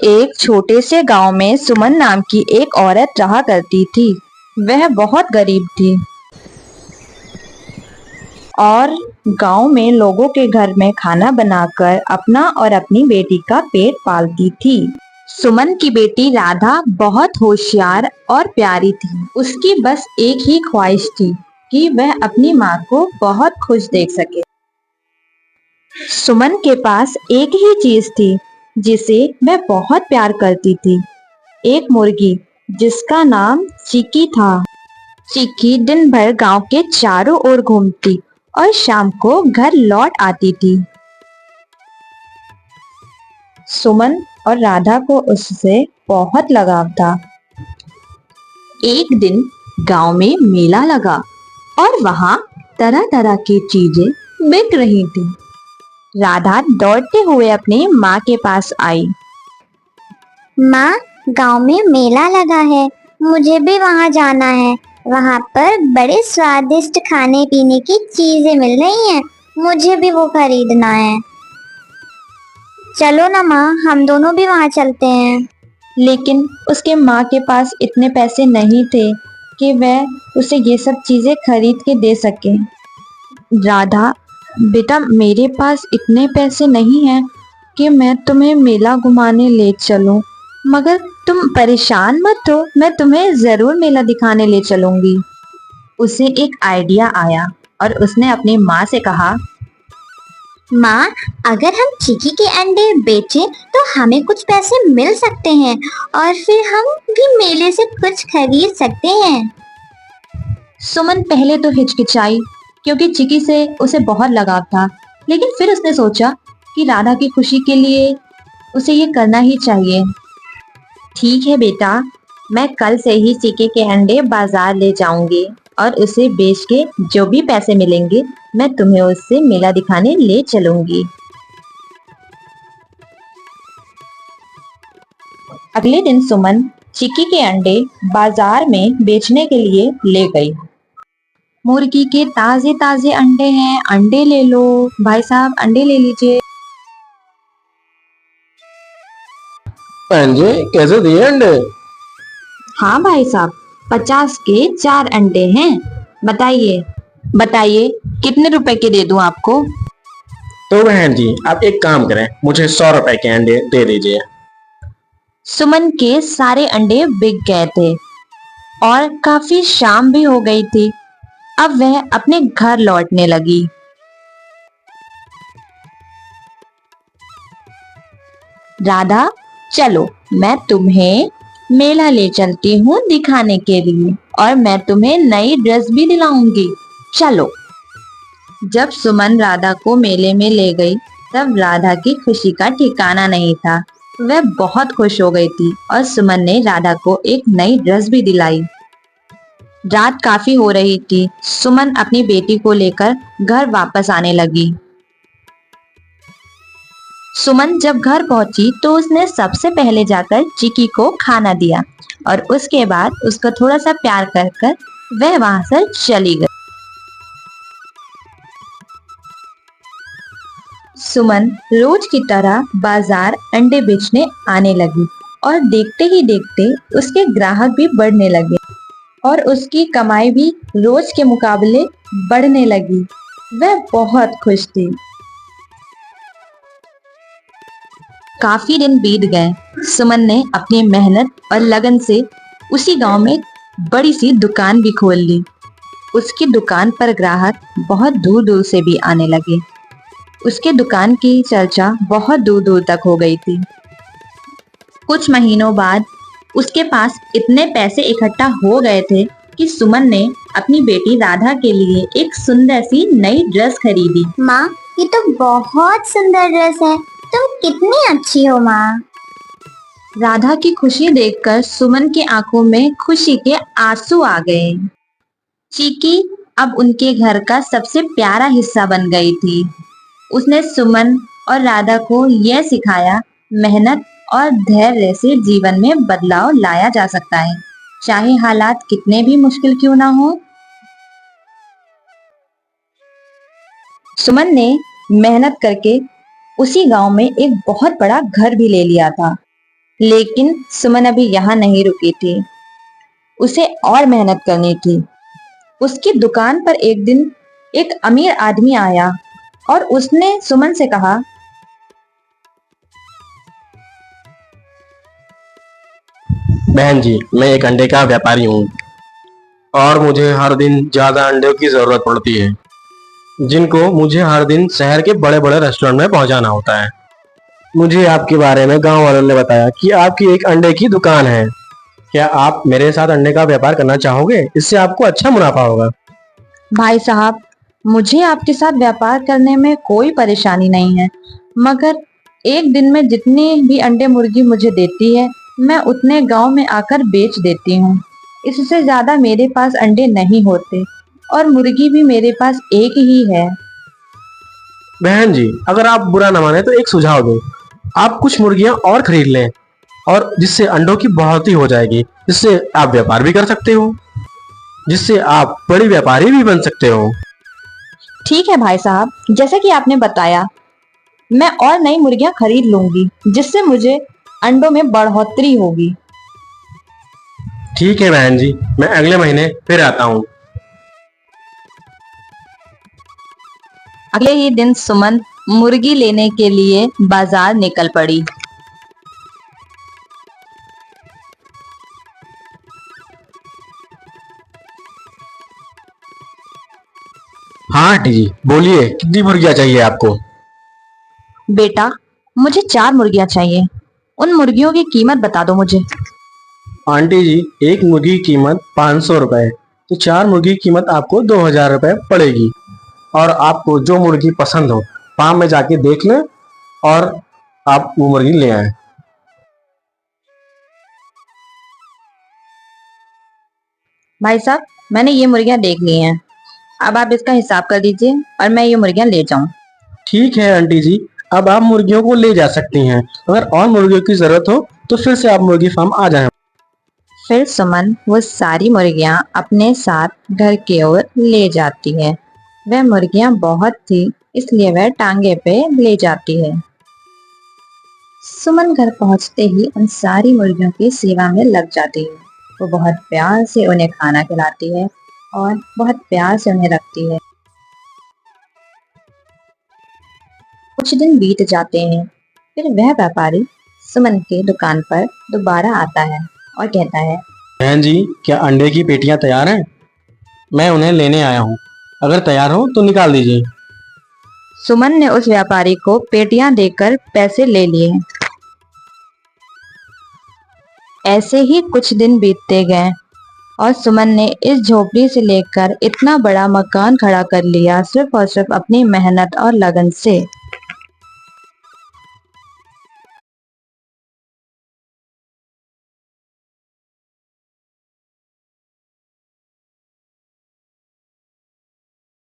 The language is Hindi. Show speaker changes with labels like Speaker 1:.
Speaker 1: एक छोटे से गांव में सुमन नाम की एक औरत रहा करती थी। वह बहुत गरीब थी और गांव में लोगों के घर में खाना बनाकर अपना और अपनी बेटी का पेट पालती थी। सुमन की बेटी राधा बहुत होशियार और प्यारी थी। उसकी बस एक ही ख्वाहिश थी कि वह अपनी माँ को बहुत खुश देख सके। सुमन के पास एक ही चीज थी जिसे वह बहुत प्यार करती थी, एक मुर्गी जिसका नाम चिकी था। चिकी दिन भर गांव के चारों ओर घूमती और शाम को घर लौट आती थी। सुमन और राधा को उससे बहुत लगाव था। एक दिन गांव में मेला लगा और वहां तरह तरह की चीजें बिक रही थी। राधा दौड़ते हुए अपनी माँ के पास आई।
Speaker 2: माँ, गांव में मेला लगा है, मुझे भी वहां जाना है। वहां पर बड़े स्वादिष्ट खाने पीने की चीजें मिल रही हैं, मुझे भी वो खरीदना है। चलो ना माँ, हम दोनों भी वहां चलते हैं।
Speaker 1: लेकिन उसके माँ के पास इतने पैसे नहीं थे कि वह उसे ये सब चीजें खरीद के दे सके। राधा, बेटा, मेरे पास इतने पैसे नहीं हैं कि मैं तुम्हें मेला घुमाने ले चलूं, मगर तुम परेशान मत हो, मैं तुम्हें जरूर मेला दिखाने ले चलूंगी। उसे एक आइडिया आया और उसने अपनी माँ से कहा,
Speaker 2: माँ, अगर हम चिकी के अंडे बेचें तो हमें कुछ पैसे मिल सकते हैं और फिर हम भी मेले से कुछ खरीद सकते हैं।
Speaker 1: सुमन पहले तो हिचकिचाई क्योंकि चिकी से उसे बहुत लगाव था, लेकिन फिर उसने सोचा कि राधा की खुशी के लिए उसे ये करना ही चाहिए। ठीक है बेटा, मैं कल से ही चिकी के अंडे बाजार ले जाऊंगी और उसे बेच के जो भी पैसे मिलेंगे मैं तुम्हें उससे मेला दिखाने ले चलूंगी। अगले दिन सुमन चिकी के अंडे बाजार में बेचने के लिए ले गई। मुर्गी के ताजे ताजे अंडे हैं, अंडे ले लो भाई साहब, अंडे ले लीजिए।
Speaker 3: बहन जी, कैसे दिए अंडे?
Speaker 1: हाँ भाई साहब, 50 के 4 अंडे हैं। बताइए बताइए कितने रुपए के दे दूं आपको?
Speaker 3: तो बहन जी, आप एक काम करें, मुझे 100 रुपए के अंडे दे दीजिए।
Speaker 1: सुमन के सारे अंडे बिक गए थे और काफी शाम भी हो गई थी। अब वह अपने घर लौटने लगी। राधा, चलो मैं तुम्हें मेला ले चलती हूँ दिखाने के लिए और मैं तुम्हें नई ड्रेस भी दिलाऊंगी, चलो। जब सुमन राधा को मेले में ले गई तब राधा की खुशी का ठिकाना नहीं था। वह बहुत खुश हो गई थी और सुमन ने राधा को एक नई ड्रेस भी दिलाई। रात काफी हो रही थी। सुमन अपनी बेटी को लेकर घर वापस आने लगी। सुमन जब घर पहुंची तो उसने सबसे पहले जाकर चिकी को खाना दिया और उसके बाद उसको थोड़ा सा प्यार कर कर वह वहां से चली गई। सुमन रोज की तरह बाजार अंडे बेचने आने लगी और देखते ही देखते उसके ग्राहक भी बढ़ने लगे और उसकी कमाई भी रोज के मुकाबले बढ़ने लगी। वह बहुत खुश थी। काफी दिन बीत गए। सुमन ने अपनी मेहनत और लगन से उसी गांव में बड़ी सी दुकान भी खोल ली। उसकी दुकान पर ग्राहक बहुत दूर दूर से भी आने लगे। उसके दुकान की चर्चा बहुत दूर दूर तक हो गई थी। कुछ महीनों बाद उसके पास इतने पैसे इकट्ठा हो गए थे कि सुमन ने अपनी बेटी राधा के लिए एक सुंदर सी नई ड्रेस खरीदी।
Speaker 2: माँ, ये तो बहुत सुंदर ड्रेस है, तुम कितनी अच्छी हो माँ।
Speaker 1: राधा की खुशी देखकर सुमन की आंखों में खुशी के आंसू आ गए। चीकी अब उनके घर का सबसे प्यारा हिस्सा बन गई थी। उसने सुमन और राधा को यह सिखाया, मेहनत और धैर्य से जीवन में बदलाव लाया जा सकता है, चाहे हालात कितने भी मुश्किल क्यों ना हो। सुमन ने मेहनत करके उसी गांव में एक बहुत बड़ा घर भी ले लिया था, लेकिन सुमन अभी यहाँ नहीं रुकी थी। उसे और मेहनत करनी थी। उसकी दुकान पर एक दिन एक अमीर आदमी आया और उसने सुमन से कहा,
Speaker 3: बहन जी, मैं एक अंडे का व्यापारी हूँ और मुझे हर दिन ज्यादा अंडों की जरूरत पड़ती है, जिनको मुझे हर दिन शहर के बड़े बड़े रेस्टोरेंट में पहुंचाना होता है। मुझे आपके बारे में गांव वालों ने बताया कि आपकी एक अंडे की दुकान है। क्या आप मेरे साथ अंडे का व्यापार करना चाहोगे? इससे आपको अच्छा मुनाफा होगा।
Speaker 1: भाई साहब, मुझे आपके साथ व्यापार करने में कोई परेशानी नहीं है, मगर एक दिन में जितने भी अंडे मुर्गी मुझे देती है, मैं उतने गांव में आकर बेच देती हूँ। इससे ज्यादा मेरे पास अंडे नहीं होते और मुर्गी भी मेरे पास एक ही है।
Speaker 3: बहन जी, अगर आप बुरा न माने तो एक सुझाव दूं। आप कुछ मुर्गियां और खरीद लें और जिससे अंडों की बढ़ोतरी हो जाएगी, जिससे आप व्यापार भी कर सकते हो, जिससे आप बड़ी व्यापारी भी बन सकते हो।
Speaker 1: ठीक है भाई साहब, जैसे कि आपने बताया, मैं और नई मुर्गियां खरीद लूंगी, जिससे मुझे अंडों में बढ़ोतरी होगी।
Speaker 3: ठीक है बहन जी, मैं अगले महीने फिर आता हूँ।
Speaker 1: अगले ही दिन सुमन मुर्गी लेने के लिए बाजार निकल पड़ी।
Speaker 3: हाँ आंटी जी, बोलिए, कितनी मुर्गियां चाहिए आपको?
Speaker 1: बेटा, मुझे 4 मुर्गियां चाहिए। उन मुर्गियों की कीमत बता दो मुझे।
Speaker 3: आंटी जी, एक मुर्गी की कीमत 500 रुपए, तो 4 मुर्गी की कीमत आपको 2000 रुपए पड़ेगी। और आपको जो मुर्गी पसंद हो, फार्म में जाके देख लें और आप वो मुर्गी ले आए।
Speaker 1: भाई साहब, मैंने ये मुर्गियां देख ली हैं। अब आप इसका हिसाब कर दीजिए और मैं ये मुर्गियां ले जाऊं।
Speaker 3: ठीक है आंटी जी, अब आप मुर्गियों को ले जा सकती हैं। अगर और मुर्गियों की जरूरत हो तो फिर से आप मुर्गी फार्म आ जाएं।
Speaker 1: फिर सुमन वो सारी मुर्गियां अपने साथ घर की ओर ले जाती है। वह मुर्गियां बहुत थी, इसलिए वह टांगे पे ले जाती है। सुमन घर पहुंचते ही उन सारी मुर्गियों की सेवा में लग जाती है। वो बहुत प्यार से उन्हें खाना खिलाती है और बहुत प्यार से उन्हें रखती है। कुछ दिन बीत जाते हैं। फिर वह व्यापारी सुमन के दुकान पर दोबारा आता है और कहता है,
Speaker 3: बहन जी, क्या अंडे की पेटियां तैयार हैं? मैं उन्हें लेने आया हूँ। अगर तैयार हो तो निकाल दीजिए।
Speaker 1: सुमन ने उस व्यापारी को पेटियां देकर पैसे ले लिए। ऐसे ही कुछ दिन बीतते गए और सुमन ने इस झोपड़ी से लेकर इतना बड़ा मकान खड़ा कर लिया, सिर्फ और सिर्फ अपनी मेहनत और लगन से।